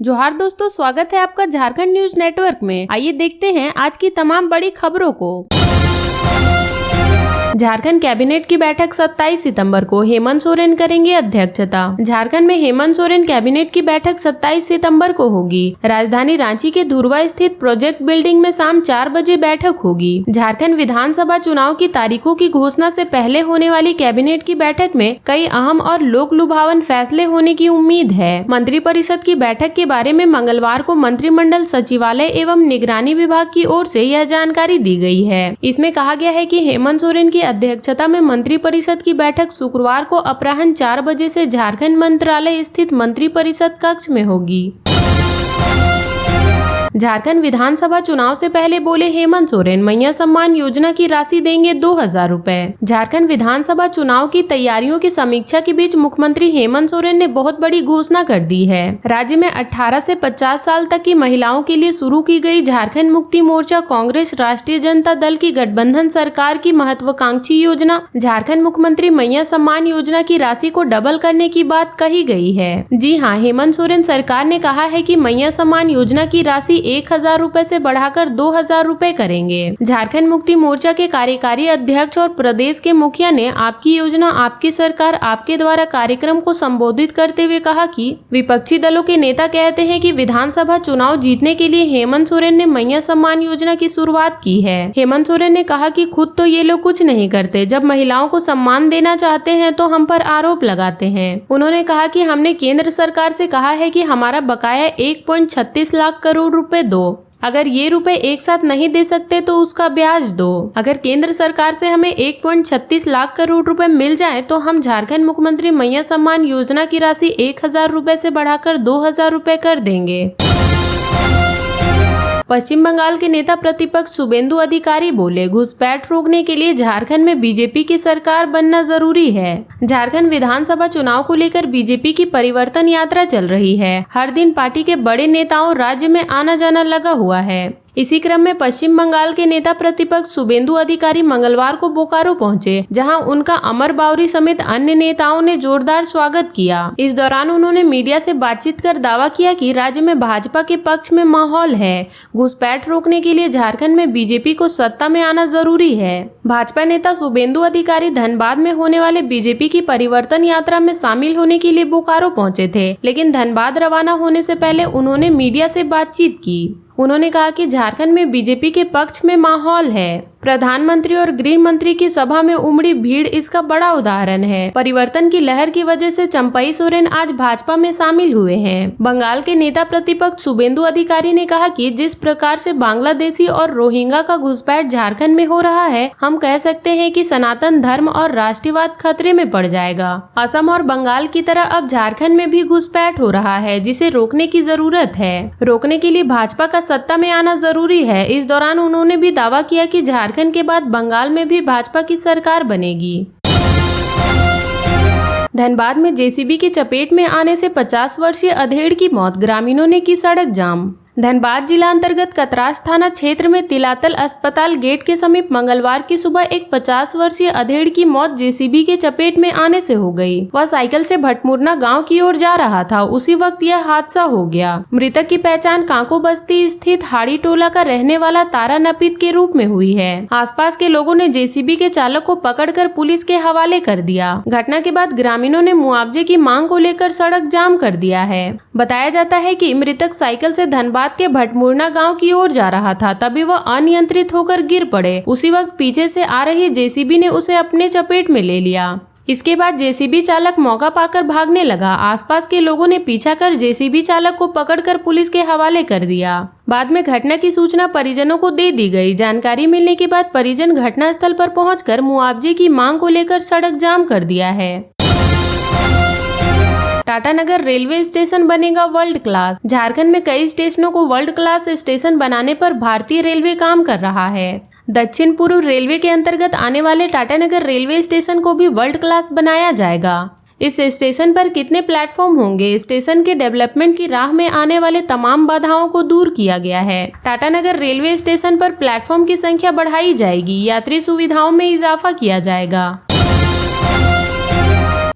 जोहार दोस्तों, स्वागत है आपका झारखंड न्यूज नेटवर्क में। आइए देखते हैं आज की तमाम बड़ी खबरों को। झारखंड कैबिनेट की बैठक 27 सितंबर को हेमंत सोरेन करेंगे अध्यक्षता। झारखंड में हेमंत सोरेन कैबिनेट की बैठक 27 सितंबर को होगी। राजधानी रांची के धुरवा स्थित प्रोजेक्ट बिल्डिंग में शाम 4 बजे बैठक होगी। झारखंड विधानसभा चुनाव की तारीखों की घोषणा से पहले होने वाली कैबिनेट की बैठक में कई अहम और लोक लुभावन फैसले होने की उम्मीद है। मंत्रिपरिषद की बैठक के बारे में मंगलवार को मंत्रिमंडल सचिवालय एवं निगरानी विभाग की ओर से यह जानकारी दी गई है। इसमें कहा गया है कि हेमंत सोरेन की अध्यक्षता में मंत्रिपरिषद की बैठक शुक्रवार को अपराह्न 4 बजे से झारखंड मंत्रालय स्थित मंत्रिपरिषद कक्ष में होगी। झारखंड विधानसभा चुनाव से पहले बोले हेमंत सोरेन, मैया सम्मान योजना की राशि देंगे 2000 रुपए। झारखंड विधानसभा चुनाव की तैयारियों की समीक्षा के बीच मुख्यमंत्री हेमंत सोरेन ने बहुत बड़ी घोषणा कर दी है। राज्य में 18 से 50 साल तक की महिलाओं के लिए शुरू की गई झारखंड मुक्ति मोर्चा कांग्रेस राष्ट्रीय जनता दल की गठबंधन सरकार की महत्वाकांक्षी योजना झारखंड मुख्यमंत्री मैया सम्मान योजना की राशि को डबल करने की बात कही गई है। जी हाँ, हेमंत सोरेन सरकार ने कहा है कि मैया सम्मान योजना की राशि 1000 रुपए से बढ़ाकर 2000 रुपए करेंगे। झारखंड मुक्ति मोर्चा के कार्यकारी अध्यक्ष और प्रदेश के मुखिया ने आपकी योजना आपकी सरकार आपके द्वारा कार्यक्रम को संबोधित करते हुए कहा कि विपक्षी दलों के नेता कहते हैं कि विधानसभा चुनाव जीतने के लिए हेमंत सोरेन ने मैया सम्मान योजना की शुरुआत की है। हेमंत सोरेन ने कहा कि खुद तो ये लोग कुछ नहीं करते, जब महिलाओं को सम्मान देना चाहते हैं तो हम पर आरोप लगाते हैं। उन्होंने कहा कि हमने केंद्र सरकार से कहा है कि हमारा बकाया 1.36 लाख करोड़ रुपए दो। अगर ये रुपए एक साथ नहीं दे सकते तो उसका ब्याज दो। अगर केंद्र सरकार से हमें 1.36 लाख करोड़ रुपए मिल जाए तो हम झारखंड मुख्यमंत्री मैया सम्मान योजना की राशि 1000 रुपए से बढ़ाकर 2000 रुपए कर देंगे। पश्चिम बंगाल के नेता प्रतिपक्ष शुभेंदु अधिकारी बोले, घुसपैठ रोकने के लिए झारखंड में बीजेपी की सरकार बनना जरूरी है। झारखंड विधानसभा चुनाव को लेकर बीजेपी की परिवर्तन यात्रा चल रही है। हर दिन पार्टी के बड़े नेताओं राज्य में आना जाना लगा हुआ है। इसी क्रम में पश्चिम बंगाल के नेता प्रतिपक्ष शुभेंदु अधिकारी मंगलवार को बोकारो पहुंचे, जहां उनका अमर बावरी समेत अन्य नेताओं ने जोरदार स्वागत किया। इस दौरान उन्होंने मीडिया से बातचीत कर दावा किया कि राज्य में भाजपा के पक्ष में माहौल है। घुसपैठ रोकने के लिए झारखंड में बीजेपी को सत्ता में आना जरूरी है। भाजपा नेता शुभेंदु अधिकारी धनबाद में होने वाले बीजेपी की परिवर्तन यात्रा में शामिल होने के लिए बोकारो पहुंचे थे, लेकिन धनबाद रवाना होने से पहले उन्होंने मीडिया से बातचीत की। उन्होंने कहा कि झारखंड में बीजेपी के पक्ष में माहौल है। प्रधानमंत्री और गृह मंत्री की सभा में उमड़ी भीड़ इसका बड़ा उदाहरण है। परिवर्तन की लहर की वजह से चंपई सोरेन आज भाजपा में शामिल हुए हैं। बंगाल के नेता प्रतिपक्ष शुभेंदु अधिकारी ने कहा कि जिस प्रकार से बांग्लादेशी और रोहिंग्या का घुसपैठ झारखंड में हो रहा है, हम कह सकते हैं कि सनातन धर्म और राष्ट्रवाद खतरे में पड़ जाएगा। असम और बंगाल की तरह अब झारखंड में भी घुसपैठ हो रहा है, जिसे रोकने की जरूरत है। रोकने के लिए भाजपा का सत्ता में आना जरूरी है। इस दौरान उन्होंने भी दावा किया कि झारखंड के बाद बंगाल में भी भाजपा की सरकार बनेगी। धनबाद में जेसीबी की चपेट में आने से 50 वर्षीय अधेड़ की मौत, ग्रामीणों ने की सड़क जाम। धनबाद जिला अंतर्गत कतरास थाना क्षेत्र में तिलातल अस्पताल गेट के समीप मंगलवार की सुबह एक 50 वर्षीय अधेड़ की मौत जेसीबी के चपेट में आने से हो गई। वह साइकिल से भटमुरना गांव की ओर जा रहा था, उसी वक्त यह हादसा हो गया। मृतक की पहचान कांको बस्ती स्थित हाड़ी टोला का रहने वाला तारा नपीत के रूप में हुई है। आसपास के लोगों ने जेसीबी के चालक को पकड़कर पुलिस के हवाले कर दिया। घटना के बाद ग्रामीणों ने मुआवजे की मांग को लेकर सड़क जाम कर दिया है। बताया जाता है कि मृतक साइकिल से धनबाद के भटमुरना गांव की ओर जा रहा था, तभी वह अनियंत्रित होकर गिर पड़े। उसी वक्त पीछे से आ रही जेसीबी ने उसे अपने चपेट में ले लिया। इसके बाद जेसीबी चालक मौका पाकर भागने लगा। आसपास के लोगों ने पीछा कर जेसीबी चालक को पकड़कर पुलिस के हवाले कर दिया। बाद में घटना की सूचना परिजनों को दे दी गई। जानकारी मिलने के बाद परिजन घटनास्थल पर पहुंचकर मुआवजे की मांग को लेकर सड़क जाम कर दिया है। टाटानगर रेलवे स्टेशन बनेगा वर्ल्ड क्लास। झारखंड में कई स्टेशनों को वर्ल्ड क्लास स्टेशन बनाने पर भारतीय रेलवे काम कर रहा है। दक्षिण पूर्व रेलवे के अंतर्गत आने वाले टाटानगर रेलवे स्टेशन को भी वर्ल्ड क्लास बनाया जाएगा। इस स्टेशन पर कितने प्लेटफॉर्म होंगे, स्टेशन के डेवलपमेंट की राह में आने वाले तमाम बाधाओं को दूर किया गया है। टाटानगर रेलवे स्टेशन पर प्लेटफॉर्म की संख्या बढ़ाई जाएगी, यात्री सुविधाओं में इजाफा किया जाएगा।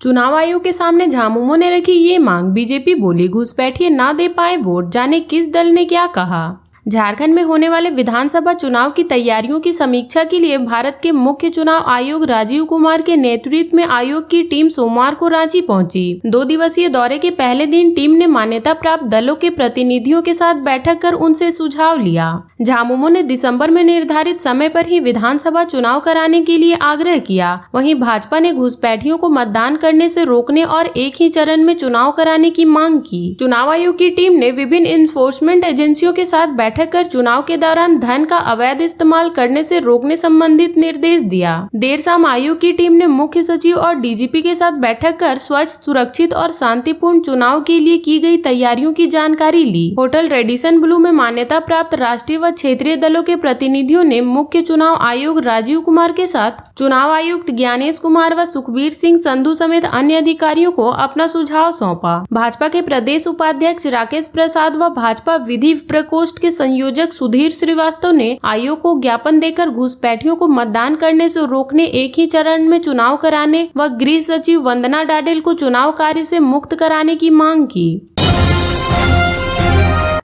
चुनाव आयोग के सामने झामुमो ने रखी ये मांग। बीजेपी बोली घुसपैठिए ना दे पाए वोट, जाने किस दल ने क्या कहा। झारखंड में होने वाले विधानसभा चुनाव की तैयारियों की समीक्षा के लिए भारत के मुख्य चुनाव आयोग राजीव कुमार के नेतृत्व में आयोग की टीम सोमवार को रांची पहुंची। 2 दिवसीय दौरे के पहले दिन टीम ने मान्यता प्राप्त दलों के प्रतिनिधियों के साथ बैठक कर उनसे सुझाव लिया। झामुमो ने दिसंबर में निर्धारित समय पर ही विधानसभा चुनाव कराने के लिए आग्रह किया। वहीं भाजपा ने घुसपैठियों को मतदान करने से रोकने और एक ही चरण में चुनाव कराने की मांग की। चुनाव आयोग की टीम ने विभिन्न इन्फोर्समेंट एजेंसियों के साथ बैठक कर चुनाव के दौरान धन का अवैध इस्तेमाल करने से रोकने संबंधित निर्देश दिया। देर शाम आयोग की टीम ने मुख्य सचिव और डीजीपी के साथ बैठक कर स्वच्छ, सुरक्षित और शांतिपूर्ण चुनाव के लिए की गई तैयारियों की जानकारी ली। होटल रेडिसन ब्लू में मान्यता प्राप्त राष्ट्रीय व क्षेत्रीय दलों के प्रतिनिधियों ने मुख्य चुनाव आयोग राजीव कुमार के साथ चुनाव आयुक्त ज्ञानेश कुमार व सुखबीर सिंह संधू समेत अन्य अधिकारियों को अपना सुझाव सौंपा। भाजपा के प्रदेश उपाध्यक्ष राकेश प्रसाद व भाजपा विधि प्रकोष्ठ के संयोजक सुधीर श्रीवास्तव ने आयोग को ज्ञापन देकर घुसपैठियों को मतदान करने से रोकने, एक ही चरण में चुनाव कराने व गृह सचिव वंदना डाडेल को चुनाव कार्य से मुक्त कराने की मांग की।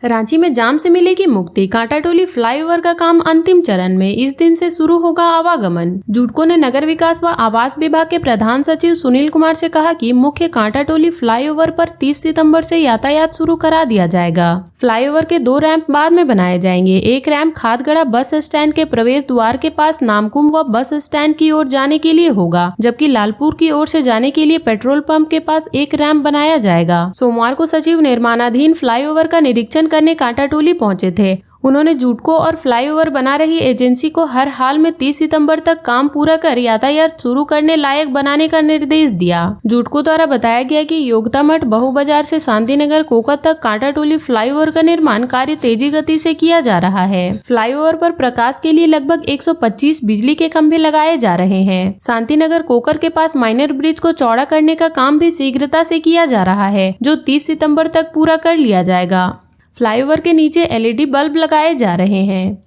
रांची में जाम से मिलेगी मुक्ति। कांटाटोली फ्लाईओवर का काम अंतिम चरण में, इस दिन से शुरू होगा आवागमन। जुडको ने नगर विकास व आवास विभाग के प्रधान सचिव सुनील कुमार से कहा कि मुख्य कांटाटोली फ्लाईओवर पर 30 सितंबर से यातायात शुरू करा दिया जाएगा। फ्लाईओवर के 2 रैंप बाद में बनाए जाएंगे। एक रैंप खादगड़ा बस स्टैंड के प्रवेश द्वार के पास नामकुम व बस स्टैंड की ओर जाने के लिए होगा, जबकि लालपुर की ओर से जाने के लिए पेट्रोल पंप के पास एक रैंप बनाया जाएगा। सोमवार को सचिव निर्माणाधीन फ्लाईओवर का निरीक्षण करने कांटाटोली पहुंचे थे। उन्होंने जुडको और फ्लाईओवर बना रही एजेंसी को हर हाल में 30 सितंबर तक काम पूरा कर यातायात शुरू करने लायक बनाने का निर्देश दिया। जुडको द्वारा बताया गया कि योगता मठ, बहु बाजार से शांतिनगर कोका तक कांटाटोली फ्लाईओवर का निर्माण कार्य तेजी गति से किया जा रहा है। फ्लाईओवर पर प्रकाश के लिए लगभग 125 बिजली के खंभे लगाए जा रहे हैं। शांतिनगर कोकर के पास माइनर ब्रिज को चौड़ा करने का काम भी शीघ्रता से किया जा रहा है, जो 30 सितंबर तक पूरा कर लिया जाएगा। फ्लाईओवर के नीचे एलईडी बल्ब लगाए जा रहे हैं।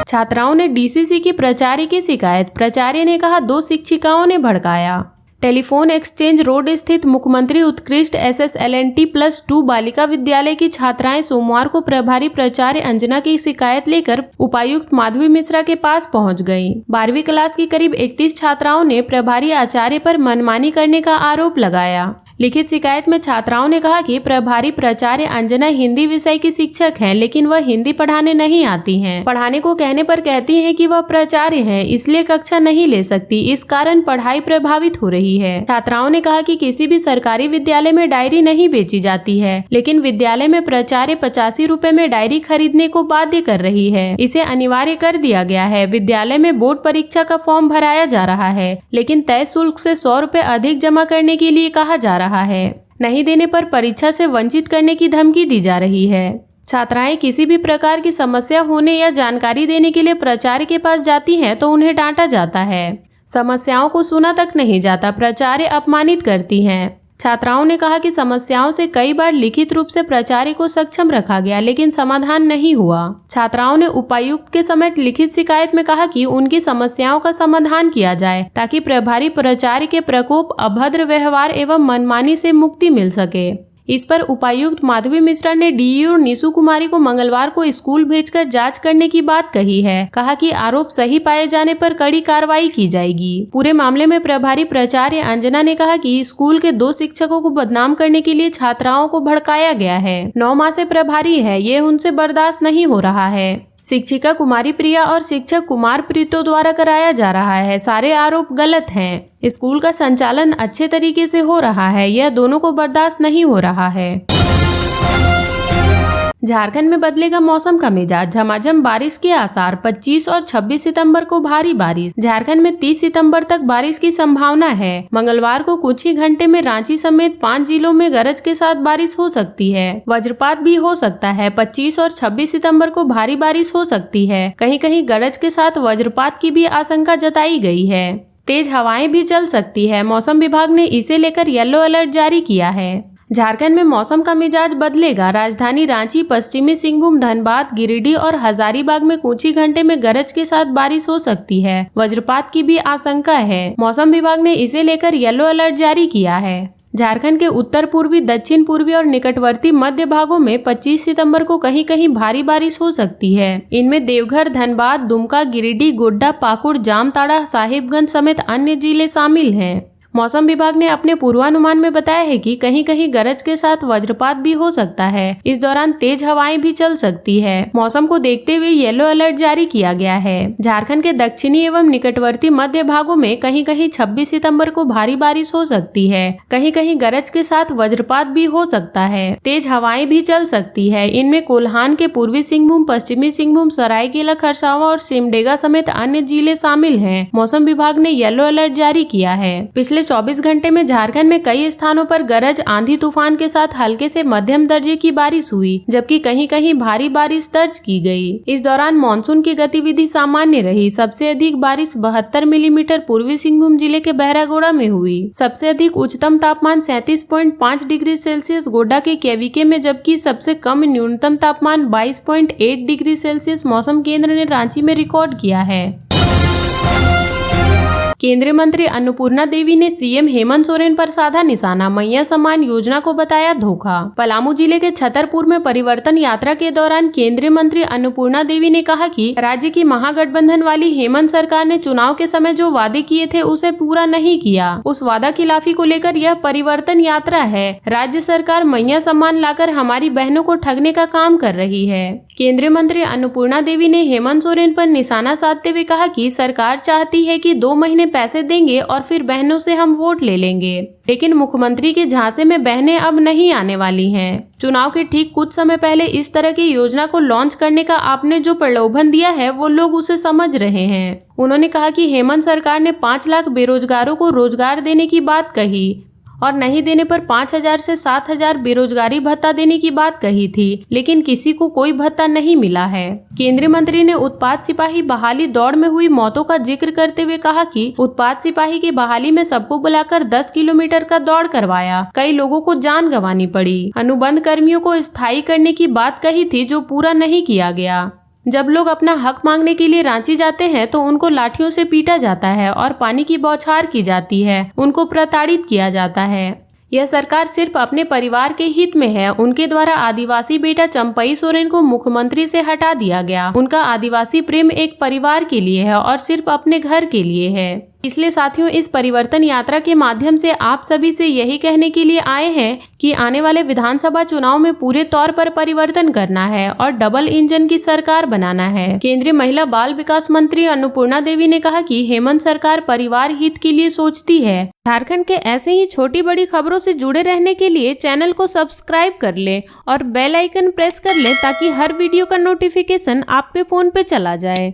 छात्राओं ने डीसीसी की प्राचार्य की शिकायत। प्राचार्य ने कहा 2 शिक्षिकाओं ने भड़काया। टेलीफोन एक्सचेंज रोड स्थित मुख्यमंत्री उत्कृष्ट SSLNT+2 बालिका विद्यालय की छात्राएं सोमवार को प्रभारी प्राचार्य अंजना की शिकायत लेकर उपायुक्त माधवी मिश्रा के पास पहुंच गईं। 12वीं क्लास की करीब 31 छात्राओं ने प्रभारी आचार्य पर मनमानी करने का आरोप लगाया। लिखित शिकायत में छात्राओं ने कहा कि प्रभारी प्राचार्य अंजना हिंदी विषय की शिक्षक हैं, लेकिन वह हिंदी पढ़ाने नहीं आती हैं। पढ़ाने को कहने पर कहती हैं कि वह प्राचार्य हैं, इसलिए कक्षा नहीं ले सकती। इस कारण पढ़ाई प्रभावित हो रही है। छात्राओं ने कहा कि किसी भी सरकारी विद्यालय में डायरी नहीं बेची जाती है, लेकिन विद्यालय में प्राचार्य 85 रुपए में डायरी खरीदने को बाध्य कर रही है। इसे अनिवार्य कर दिया गया है। विद्यालय में बोर्ड परीक्षा का फॉर्म भराया जा रहा है, लेकिन तय शुल्क से 100 रुपए अधिक जमा करने के लिए कहा जा रहा है। नहीं देने पर परीक्षा से वंचित करने की धमकी दी जा रही है। छात्राएं किसी भी प्रकार की समस्या होने या जानकारी देने के लिए प्राचार्य के पास जाती हैं तो उन्हें डांटा जाता है। समस्याओं को सुना तक नहीं जाता, प्राचार्य अपमानित करती हैं। छात्राओं ने कहा कि समस्याओं से कई बार लिखित रूप से प्राचार्य को सक्षम रखा गया, लेकिन समाधान नहीं हुआ। छात्राओं ने उपायुक्त के समेत लिखित शिकायत में कहा कि उनकी समस्याओं का समाधान किया जाए, ताकि प्रभारी प्राचार्य के प्रकोप, अभद्र व्यवहार एवं मनमानी से मुक्ति मिल सके। इस पर उपायुक्त माधवी मिश्रा ने डीईओ निशु कुमारी को मंगलवार को स्कूल भेजकर जांच करने की बात कही है। कहा कि आरोप सही पाए जाने पर कड़ी कार्रवाई की जाएगी। पूरे मामले में प्रभारी प्राचार्य अंजना ने कहा कि स्कूल के 2 शिक्षकों को बदनाम करने के लिए छात्राओं को भड़काया गया है। 9 माह से प्रभारी है, ये उनसे बर्दाश्त नहीं हो रहा है। शिक्षिका कुमारी प्रिया और शिक्षक कुमार प्रीतो द्वारा कराया जा रहा है। सारे आरोप गलत हैं। स्कूल का संचालन अच्छे तरीके से हो रहा है, यह दोनों को बर्दाश्त नहीं हो रहा है। झारखंड में बदलेगा मौसम का मिजाज, झमाझम बारिश के आसार। 25 और 26 सितंबर को भारी बारिश। झारखंड में 30 सितंबर तक बारिश की संभावना है। मंगलवार को कुछ ही घंटे में रांची समेत 5 जिलों में गरज के साथ बारिश हो सकती है। वज्रपात भी हो सकता है। 25 और 26 सितंबर को भारी बारिश हो सकती है। कहीं कहीं गरज के साथ वज्रपात की भी आशंका जताई गई है। तेज हवाएं भी चल सकती है। मौसम विभाग ने इसे लेकर येलो अलर्ट जारी किया है। झारखंड में मौसम का मिजाज बदलेगा। राजधानी रांची, पश्चिमी सिंहभूम, धनबाद, गिरिडीह और हजारीबाग में कुछ ही घंटे में गरज के साथ बारिश हो सकती है। वज्रपात की भी आशंका है। मौसम विभाग ने इसे लेकर येलो अलर्ट जारी किया है। झारखंड के उत्तर पूर्वी, दक्षिण पूर्वी और निकटवर्ती मध्य भागों में 25 सितंबर को कहीं कहीं भारी बारिश हो सकती है। इनमें देवघर, धनबाद, दुमका, गिरिडीह, गोड्डा, पाकुड़, जामताड़ा, साहिबगंज समेत अन्य जिले शामिल हैं। मौसम विभाग ने अपने पूर्वानुमान में बताया है कि कहीं कहीं गरज के साथ वज्रपात भी हो सकता है। इस दौरान तेज हवाएं भी चल सकती है। मौसम को देखते हुए येलो अलर्ट जारी किया गया है। झारखंड के दक्षिणी एवं निकटवर्ती मध्य भागों में कहीं कहीं 26 सितंबर को भारी बारिश हो सकती है। कहीं कहीं गरज के साथ वज्रपात भी हो सकता है। तेज हवाएं भी चल सकती है। इनमें कोल्हान के पूर्वी सिंहभूम, पश्चिमी सिंहभूम, सरायकेला खरसावां और सिमडेगा समेत अन्य जिले शामिल हैं। मौसम विभाग ने येलो अलर्ट जारी किया है। पिछले 24 घंटे में झारखंड में कई स्थानों पर गरज, आंधी तूफान के साथ हल्के से मध्यम दर्जे की बारिश हुई, जबकि कहीं कहीं भारी बारिश दर्ज की गई। इस दौरान मानसून की गतिविधि सामान्य रही। सबसे अधिक बारिश 72 मिलीमीटर पूर्वी सिंहभूम जिले के बहरागोड़ा में हुई। सबसे अधिक उच्चतम तापमान 37.5 डिग्री सेल्सियस गोड्डा के केवीके में, जबकि सबसे कम न्यूनतम तापमान 22.8 डिग्री सेल्सियस मौसम केंद्र ने रांची में रिकॉर्ड किया है। केंद्रीय मंत्री अन्नपूर्णा देवी ने सीएम हेमंत सोरेन पर साधा निशाना। मैया सम्मान योजना को बताया धोखा। पलामू जिले के छतरपुर में परिवर्तन यात्रा के दौरान केंद्रीय मंत्री अन्नपूर्णा देवी ने कहा कि राज्य की महागठबंधन वाली हेमंत सरकार ने चुनाव के समय जो वादे किए थे उसे पूरा नहीं किया। उस वादा खिलाफी को लेकर यह परिवर्तन यात्रा है। राज्य सरकार मैया सम्मान लाकर हमारी बहनों को ठगने का काम कर रही है। केंद्रीय मंत्री अन्नपूर्णा देवी ने हेमंत सोरेन पर निशाना साधते हुए कहा कि सरकार चाहती है कि 2 महीने पैसे देंगे और फिर बहनों से हम वोट ले लेंगे, लेकिन मुख्यमंत्री के झांसे में बहनें अब नहीं आने वाली हैं। चुनाव के ठीक कुछ समय पहले इस तरह की योजना को लॉन्च करने का आपने जो प्रलोभन दिया है वो लोग उसे समझ रहे हैं। उन्होंने कहा कि हेमंत सरकार ने 5 लाख बेरोजगारों को रोजगार देने की बात कही और नहीं देने पर 5,000 से 7,000 बेरोजगारी भत्ता देने की बात कही थी, लेकिन किसी को कोई भत्ता नहीं मिला है। केंद्रीय मंत्री ने उत्पाद सिपाही बहाली दौड़ में हुई मौतों का जिक्र करते हुए कहा कि उत्पाद सिपाही की बहाली में सबको बुलाकर 10 किलोमीटर का दौड़ करवाया। कई लोगों को जान गंवानी पड़ी। अनुबंध कर्मियों को स्थायी करने की बात कही थी, जो पूरा नहीं किया गया। जब लोग अपना हक मांगने के लिए रांची जाते हैं तो उनको लाठियों से पीटा जाता है और पानी की बौछार की जाती है। उनको प्रताड़ित किया जाता है। यह सरकार सिर्फ अपने परिवार के हित में है। उनके द्वारा आदिवासी बेटा चंपई सोरेन को मुख्यमंत्री से हटा दिया गया। उनका आदिवासी प्रेम एक परिवार के लिए है और सिर्फ अपने घर के लिए है। इसलिए साथियों, इस परिवर्तन यात्रा के माध्यम से आप सभी से यही कहने के लिए आए हैं कि आने वाले विधानसभा चुनाव में पूरे तौर पर परिवर्तन करना है और डबल इंजन की सरकार बनाना है। केंद्रीय महिला बाल विकास मंत्री अन्नपूर्णा देवी ने कहा कि हेमंत सरकार परिवार हित के लिए सोचती है। झारखंड के ऐसे ही छोटी बड़ी खबरों से जुड़े रहने के लिए चैनल को सब्सक्राइब कर ले और बेल आइकन प्रेस कर ले ताकि हर वीडियो का नोटिफिकेशन आपके फोन पे चला जाए।